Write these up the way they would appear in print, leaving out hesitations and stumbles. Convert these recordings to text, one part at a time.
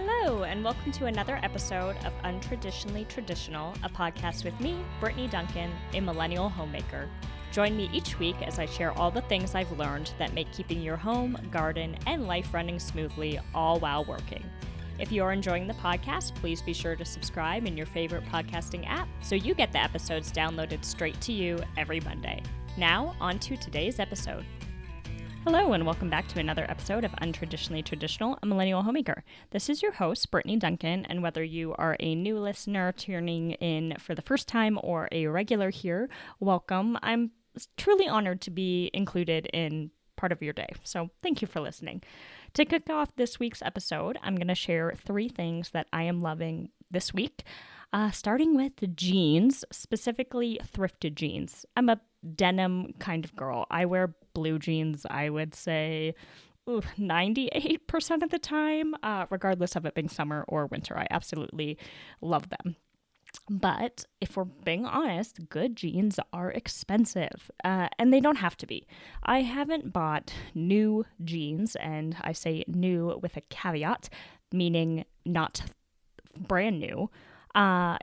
Hello, and welcome to another episode of Untraditionally Traditional, a podcast with me, Brittany Duncan, a millennial homemaker. Join me each week as I share all the things I've learned that make keeping your home, garden, and life running smoothly, all while working. If you are enjoying the podcast, please be sure to subscribe in your favorite podcasting app so you get the episodes downloaded straight to you every Monday. Now, on to today's episode. Hello, and welcome back to another episode of Untraditionally Traditional, a millennial homemaker. This is your host, Brittany Duncan, and whether you are a new listener tuning in for the first time or a regular here, welcome. I'm truly honored to be included in part of your day, so thank you for listening. To kick off this week's episode, I'm going to share 3 things that I am loving this week, starting with jeans, specifically thrifted jeans. I'm a denim kind of girl. I wear blue jeans, I would say 98% of the time, regardless of it being summer or winter. I absolutely love them. But if we're being honest, good jeans are expensive, and they don't have to be. I haven't bought new jeans, and I say new with a caveat, meaning not brand new,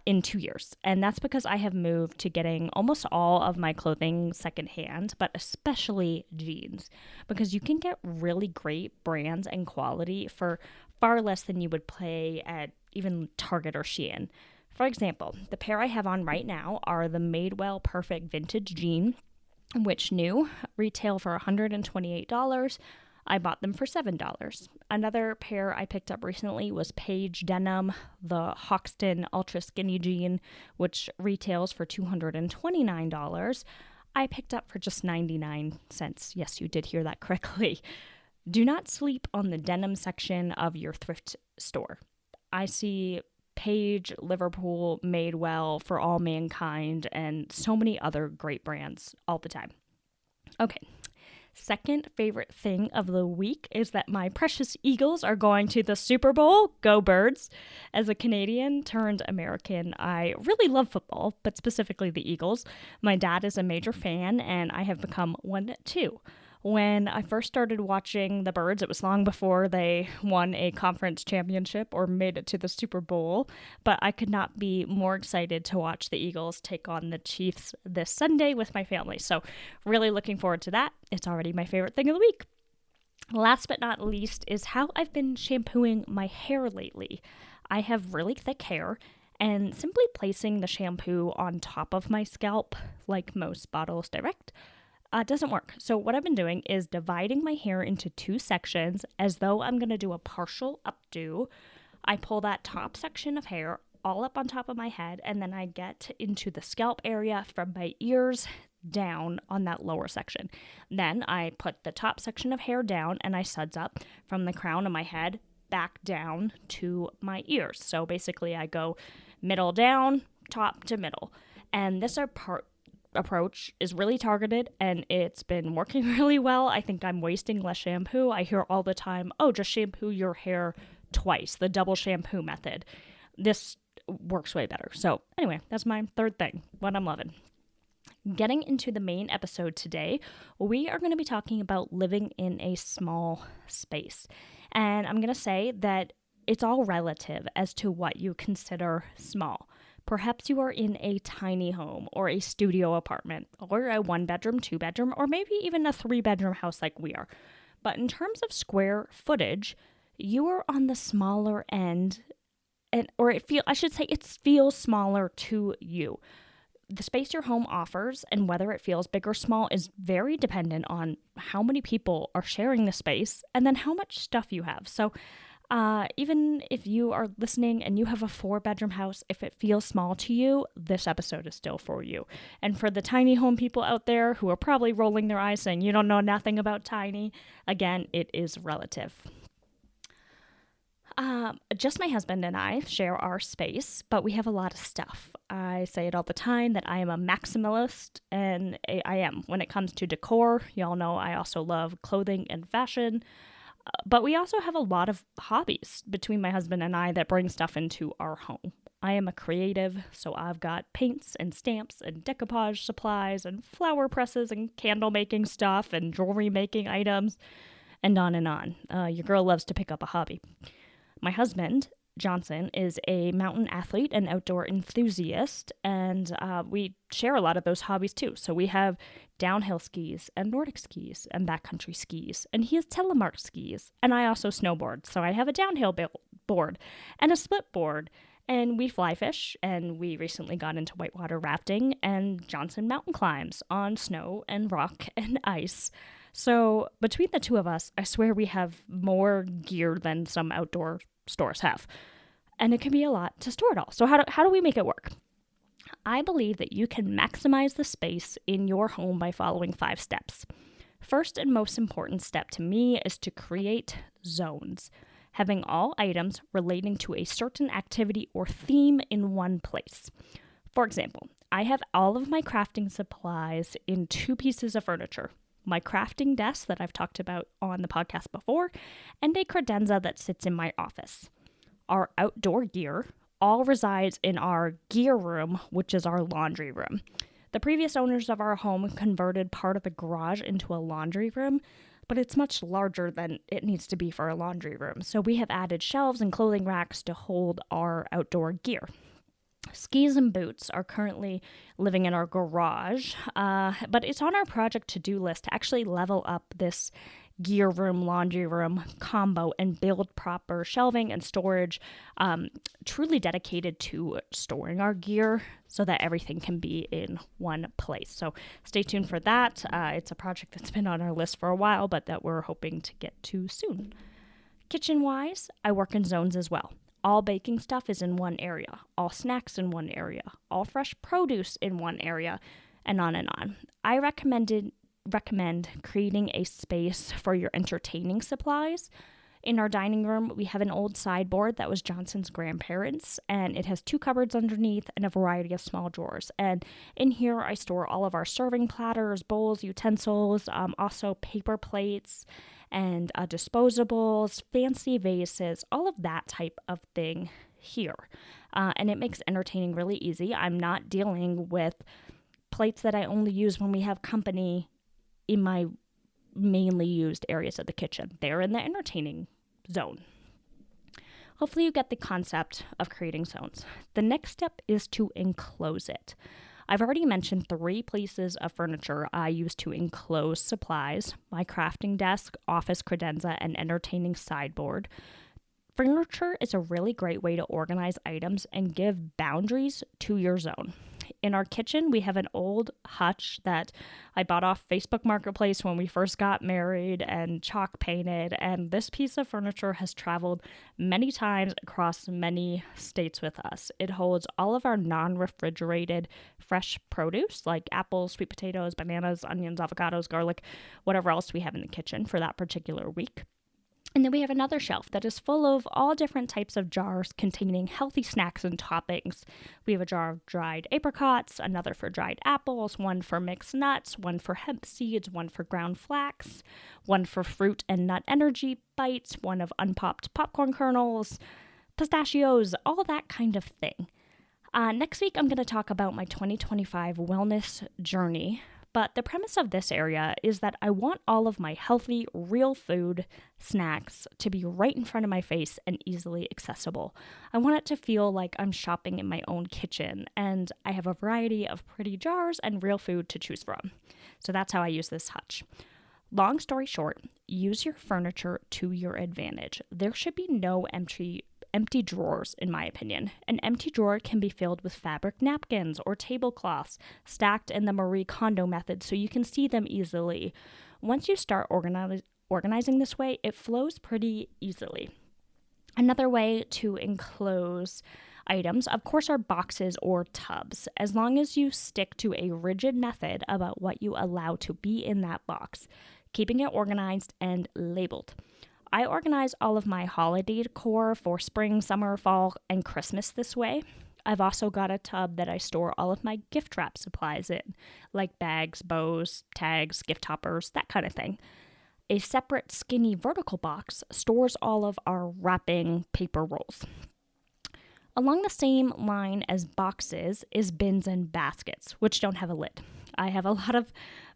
in 2 years. And that's because I have moved to getting almost all of my clothing secondhand, but especially jeans, because you can get really great brands and quality for far less than you would pay at even Target or Shein. For example, the pair I have on right now are the Madewell Perfect Vintage Jean, which new retail for $128. I bought them for $7. Another pair I picked up recently was Paige Denim, the Hoxton Ultra Skinny Jean, which retails for $229. I picked up for just 99 cents. Yes, you did hear that correctly. Do not sleep on the denim section of your thrift store. I see Paige, Liverpool, Madewell, For All Mankind, and so many other great brands all the time. Okay. Second favorite thing of the week is that my precious Eagles are going to the Super Bowl. Go Birds. As a Canadian turned American, I really love football, but specifically the Eagles. My dad is a major fan, and I have become one too. When I first started watching the Birds, it was long before they won a conference championship or made it to the Super Bowl, but I could not be more excited to watch the Eagles take on the Chiefs this Sunday with my family. So really looking forward to that. It's already my favorite thing of the week. Last but not least is how I've been shampooing my hair lately. I have really thick hair, and simply placing the shampoo on top of my scalp, like most bottles direct, doesn't work. So what I've been doing is dividing my hair into 2 sections as though I'm going to do a partial updo. I pull that top section of hair all up on top of my head, and then I get into the scalp area from my ears down on that lower section. Then I put the top section of hair down and I suds up from the crown of my head back down to my ears. So basically I go middle down, top to middle. And this approach is really targeted, and it's been working really well. I think I'm wasting less shampoo. I hear all the time, oh, just shampoo your hair twice, the double shampoo method. This works way better. So anyway, that's my third thing, what I'm loving. Getting into the main episode today, we are going to be talking about living in a small space. And I'm going to say that it's all relative as to what you consider small. Perhaps you are in a tiny home or a studio apartment or a 1-bedroom, 2-bedroom, or maybe even a 3-bedroom house like we are. But in terms of square footage, you are on the smaller end, it feels smaller to you. The space your home offers and whether it feels big or small is very dependent on how many people are sharing the space and then how much stuff you have. So even if you are listening and you have a 4-bedroom house, if it feels small to you, this episode is still for you. And for the tiny home people out there who are probably rolling their eyes saying you don't know nothing about tiny, again, it is relative. Just my husband and I share our space, but we have a lot of stuff. I say it all the time that I am a maximalist, and I am. When it comes to decor, y'all know I also love clothing and fashion. But we also have a lot of hobbies between my husband and I that bring stuff into our home. I am a creative, so I've got paints and stamps and decoupage supplies and flower presses and candle making stuff and jewelry making items and on and on. Your girl loves to pick up a hobby. My husband, Johnson, is a mountain athlete and outdoor enthusiast, and we share a lot of those hobbies too. So we have downhill skis and Nordic skis and backcountry skis, and he has telemark skis, and I also snowboard. So I have a downhill board and a split board, and we fly fish, and we recently got into whitewater rafting, and Johnson mountain climbs on snow and rock and ice. So between the two of us, I swear we have more gear than some outdoor stores have. And it can be a lot to store it all. So how do we make it work? I believe that you can maximize the space in your home by following 5 steps. First and most important step to me is to create zones, having all items relating to a certain activity or theme in one place. For example, I have all of my crafting supplies in 2 pieces of furniture. My crafting desk that I've talked about on the podcast before, and a credenza that sits in my office. Our outdoor gear all resides in our gear room, which is our laundry room. The previous owners of our home converted part of the garage into a laundry room, but it's much larger than it needs to be for a laundry room. So we have added shelves and clothing racks to hold our outdoor gear. Skis and boots are currently living in our garage, but it's on our project to-do list to actually level up this gear room, laundry room combo and build proper shelving and storage truly dedicated to storing our gear so that everything can be in one place. So stay tuned for that. It's a project that's been on our list for a while, but that we're hoping to get to soon. Kitchen-wise, I work in zones as well. All baking stuff is in one area, all snacks in one area, all fresh produce in one area, and on and on. I recommend creating a space for your entertaining supplies. In our dining room, we have an old sideboard that was Johnson's grandparents', and it has 2 cupboards underneath and a variety of small drawers. And in here, I store all of our serving platters, bowls, utensils, also paper plates, and disposables, fancy vases, all of that type of thing here. And it makes entertaining really easy. I'm not dealing with plates that I only use when we have company in my mainly used areas of the kitchen. They're in the entertaining zone. Hopefully you get the concept of creating zones. The next step is to enclose it. I've already mentioned 3 pieces of furniture I use to enclose supplies: my crafting desk, office credenza, and entertaining sideboard. Furniture is a really great way to organize items and give boundaries to your zone. In our kitchen, we have an old hutch that I bought off Facebook Marketplace when we first got married and chalk painted, and this piece of furniture has traveled many times across many states with us. It holds all of our non-refrigerated fresh produce like apples, sweet potatoes, bananas, onions, avocados, garlic, whatever else we have in the kitchen for that particular week. And then we have another shelf that is full of all different types of jars containing healthy snacks and toppings. We have a jar of dried apricots, another for dried apples, one for mixed nuts, one for hemp seeds, one for ground flax, one for fruit and nut energy bites, one of unpopped popcorn kernels, pistachios, all that kind of thing. Next week, I'm going to talk about my 2025 wellness journey. But the premise of this area is that I want all of my healthy, real food snacks to be right in front of my face and easily accessible. I want it to feel like I'm shopping in my own kitchen, and I have a variety of pretty jars and real food to choose from. So that's how I use this hutch. Long story short, use your furniture to your advantage. There should be no empty drawers, in my opinion. An empty drawer can be filled with fabric napkins or tablecloths stacked in the Marie Kondo method so you can see them easily. Once you start organizing this way, it flows pretty easily. Another way to enclose items, of course, are boxes or tubs, as long as you stick to a rigid method about what you allow to be in that box, keeping it organized and labeled. I organize all of my holiday decor for spring, summer, fall, and Christmas this way. I've also got a tub that I store all of my gift wrap supplies in, like bags, bows, tags, gift toppers, that kind of thing. A separate skinny vertical box stores all of our wrapping paper rolls. Along the same line as boxes is bins and baskets, which don't have a lid. I have a lot of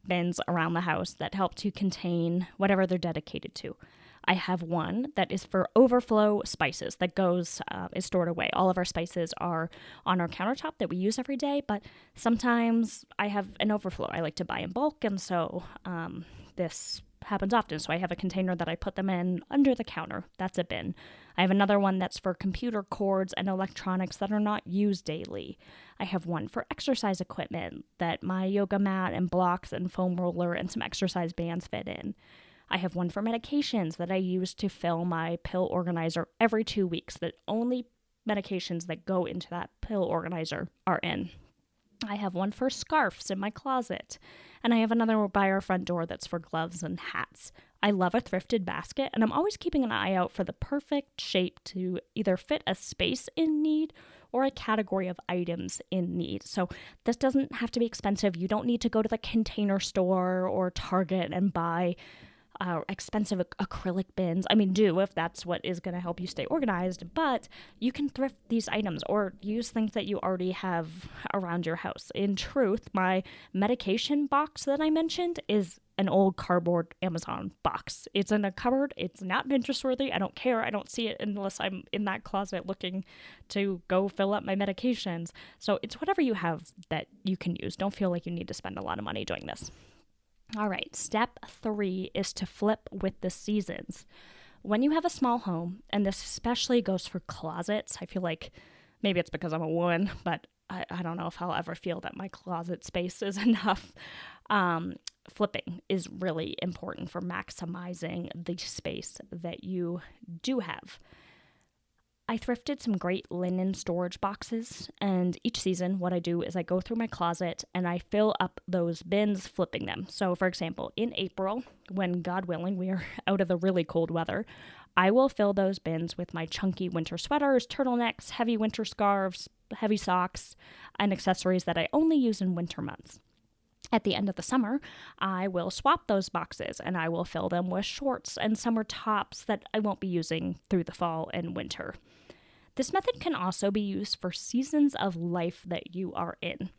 bins around the house that help to contain whatever they're dedicated to. I have one that is for overflow spices that is stored away. All of our spices are on our countertop that we use every day, but sometimes I have an overflow. I like to buy in bulk, and so this happens often. So I have a container that I put them in under the counter. That's a bin. I have another one that's for computer cords and electronics that are not used daily. I have one for exercise equipment that my yoga mat and blocks and foam roller and some exercise bands fit in. I have one for medications that I use to fill my pill organizer every 2 weeks, that only medications that go into that pill organizer are in. I have one for scarves in my closet, and I have another by our front door that's for gloves and hats. I love a thrifted basket, and I'm always keeping an eye out for the perfect shape to either fit a space in need or a category of items in need. So this doesn't have to be expensive. You don't need to go to the Container Store or Target and buy expensive acrylic bins. I mean, do if that's what is going to help you stay organized, but you can thrift these items or use things that you already have around your house. In truth, my medication box that I mentioned is an old cardboard Amazon box. It's in a cupboard. It's not Pinterest worthy. I don't care. I don't see it unless I'm in that closet looking to go fill up my medications. So it's whatever you have that you can use. Don't feel like you need to spend a lot of money doing this. All right, step 3 is to flip with the seasons. When you have a small home, and this especially goes for closets, I feel like maybe it's because I'm a woman, but I don't know if I'll ever feel that my closet space is enough. Flipping is really important for maximizing the space that you do have. I thrifted some great linen storage boxes, and each season what I do is I go through my closet and I fill up those bins, flipping them. So for example, in April, when God willing we are out of the really cold weather, I will fill those bins with my chunky winter sweaters, turtlenecks, heavy winter scarves, heavy socks, and accessories that I only use in winter months. At the end of the summer, I will swap those boxes and I will fill them with shorts and summer tops that I won't be using through the fall and winter. This method can also be used for seasons of life that you are in.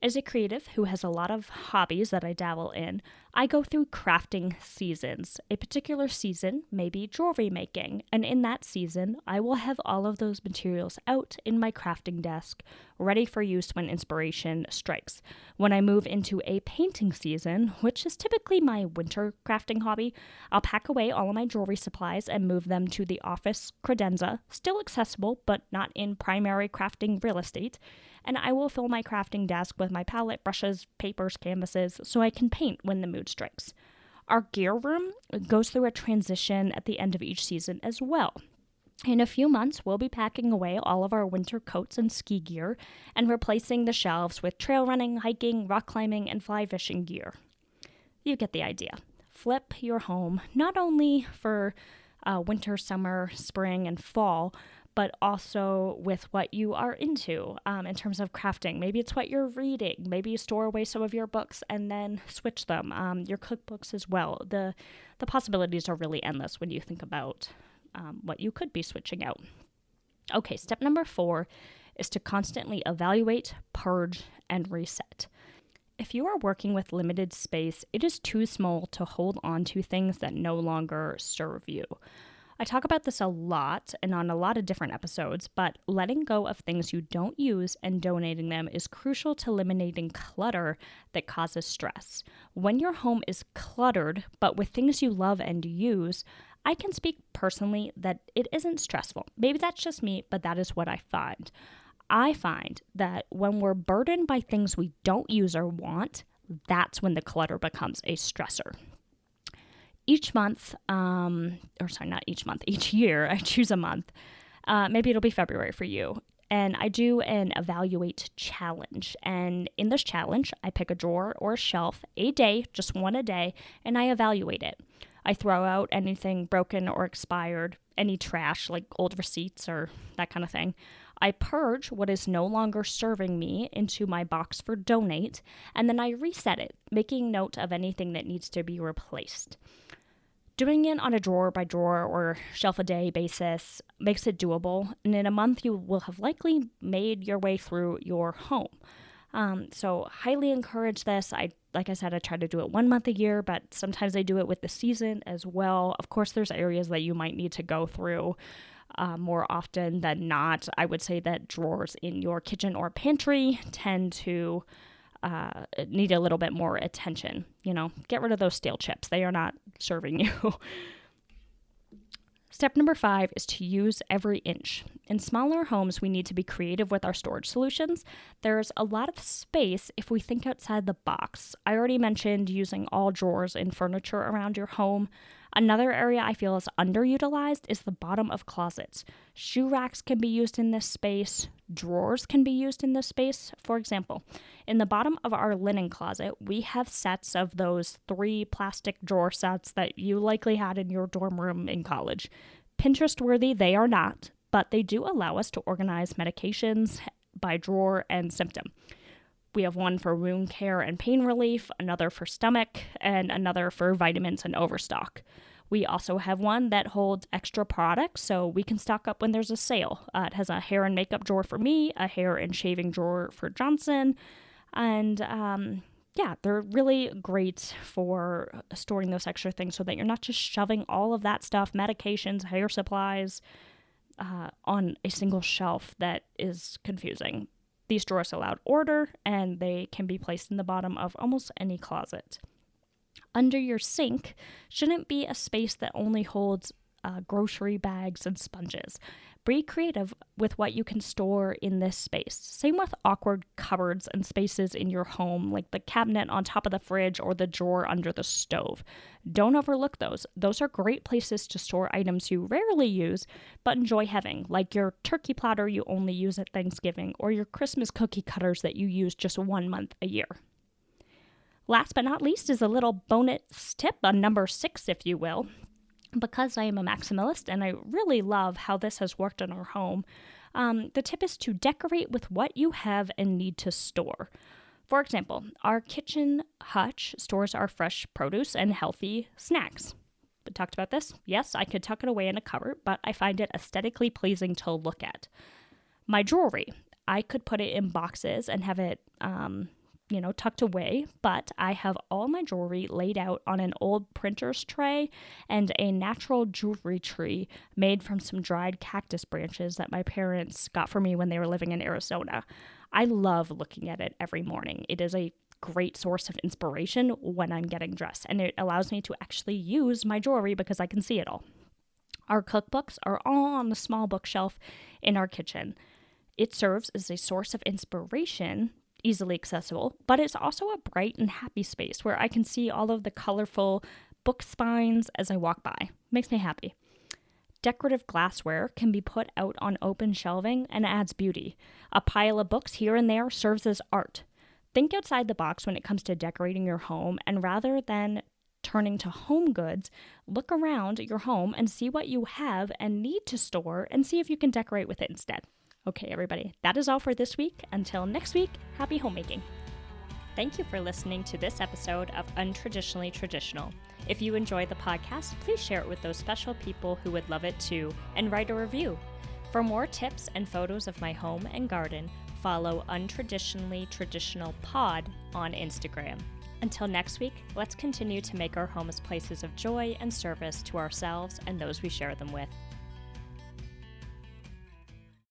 As a creative who has a lot of hobbies that I dabble in, I go through crafting seasons. A particular season may be jewelry making, and in that season, I will have all of those materials out in my crafting desk, ready for use when inspiration strikes. When I move into a painting season, which is typically my winter crafting hobby, I'll pack away all of my jewelry supplies and move them to the office credenza, still accessible but not in primary crafting real estate, and I will fill my crafting desk with my palette, brushes, papers, canvases, so I can paint when the mood strikes. Our gear room goes through a transition at the end of each season as well. In a few months, we'll be packing away all of our winter coats and ski gear and replacing the shelves with trail running, hiking, rock climbing, and fly fishing gear. You get the idea. Flip your home not only for winter, summer, spring, and fall, but also with what you are into in terms of crafting. Maybe it's what you're reading. Maybe you store away some of your books and then switch them. Your cookbooks as well. The possibilities are really endless when you think about what you could be switching out. Okay, step number 4 is to constantly evaluate, purge, and reset. If you are working with limited space, it is too small to hold on to things that no longer serve you. I talk about this a lot and on a lot of different episodes, but letting go of things you don't use and donating them is crucial to eliminating clutter that causes stress. When your home is cluttered, but with things you love and use, I can speak personally that it isn't stressful. Maybe that's just me, but that is what I find. I find that when we're burdened by things we don't use or want, that's when the clutter becomes a stressor. Each month, each year, I choose a month. Maybe it'll be February for you. And I do an evaluate challenge. And in this challenge, I pick a drawer or a shelf a day, just one a day, and I evaluate it. I throw out anything broken or expired, any trash like old receipts or that kind of thing. I purge what is no longer serving me into my box for donate, and then I reset it, making note of anything that needs to be replaced. Doing it on a drawer by drawer or shelf a day basis makes it doable, and in a month you will have likely made your way through your home. So highly encourage this. I Like I said, I try to do it 1 month a year, but sometimes I do it with the season as well. Of course, there's areas that you might need to go through more often than not. I would say that drawers in your kitchen or pantry tend to need a little bit more attention. Get rid of those stale chips. They are not serving you. Step number 5 is to use every inch. In smaller homes, we need to be creative with our storage solutions. There's a lot of space if we think outside the box. I already mentioned using all drawers in furniture around your home. Another area I feel is underutilized is the bottom of closets. Shoe racks can be used in this space. Drawers can be used in this space. For example, in the bottom of our linen closet, we have sets of those 3 plastic drawer sets that you likely had in your dorm room in college. Pinterest worthy, they are not, but they do allow us to organize medications by drawer and symptom. We have one for wound care and pain relief, another for stomach, and another for vitamins and overstock. We also have one that holds extra products, so we can stock up when there's a sale. It has a hair and makeup drawer for me, a hair and shaving drawer for Johnson, and they're really great for storing those extra things so that you're not just shoving all of that stuff, medications, hair supplies, on a single shelf that is confusing. These drawers allow order, and they can be placed in the bottom of almost any closet. Under your sink shouldn't be a space that only holds grocery bags and sponges. Be creative with what you can store in this space. Same with awkward cupboards and spaces in your home, like the cabinet on top of the fridge or the drawer under the stove. Don't overlook those. Those are great places to store items you rarely use, but enjoy having, like your turkey platter you only use at Thanksgiving, or your Christmas cookie cutters that you use just 1 month a year. Last but not least is a little bonus tip, a number 6, if you will. Because I am a maximalist and I really love how this has worked in our home, the tip is to decorate with what you have and need to store. For example, our kitchen hutch stores our fresh produce and healthy snacks. We talked about this. Yes, I could tuck it away in a cupboard, but I find it aesthetically pleasing to look at. My jewelry, I could put it in boxes and have it tucked away, but I have all my jewelry laid out on an old printer's tray and a natural jewelry tree made from some dried cactus branches that my parents got for me when they were living in Arizona. I love looking at it every morning. It is a great source of inspiration when I'm getting dressed, and it allows me to actually use my jewelry because I can see it all. Our cookbooks are all on the small bookshelf in our kitchen. It serves as a source of inspiration, easily accessible, but it's also a bright and happy space where I can see all of the colorful book spines as I walk by. Makes me happy. Decorative glassware can be put out on open shelving and adds beauty. A pile of books here and there serves as art. Think outside the box when it comes to decorating your home, and rather than turning to home goods, look around your home and see what you have and need to store and see if you can decorate with it instead. Okay, everybody, that is all for this week. Until next week, happy homemaking. Thank you for listening to this episode of Untraditionally Traditional. If you enjoy the podcast, please share it with those special people who would love it too, and write a review. For more tips and photos of my home and garden, follow Untraditionally Traditional Pod on Instagram. Until next week, let's continue to make our homes places of joy and service to ourselves and those we share them with.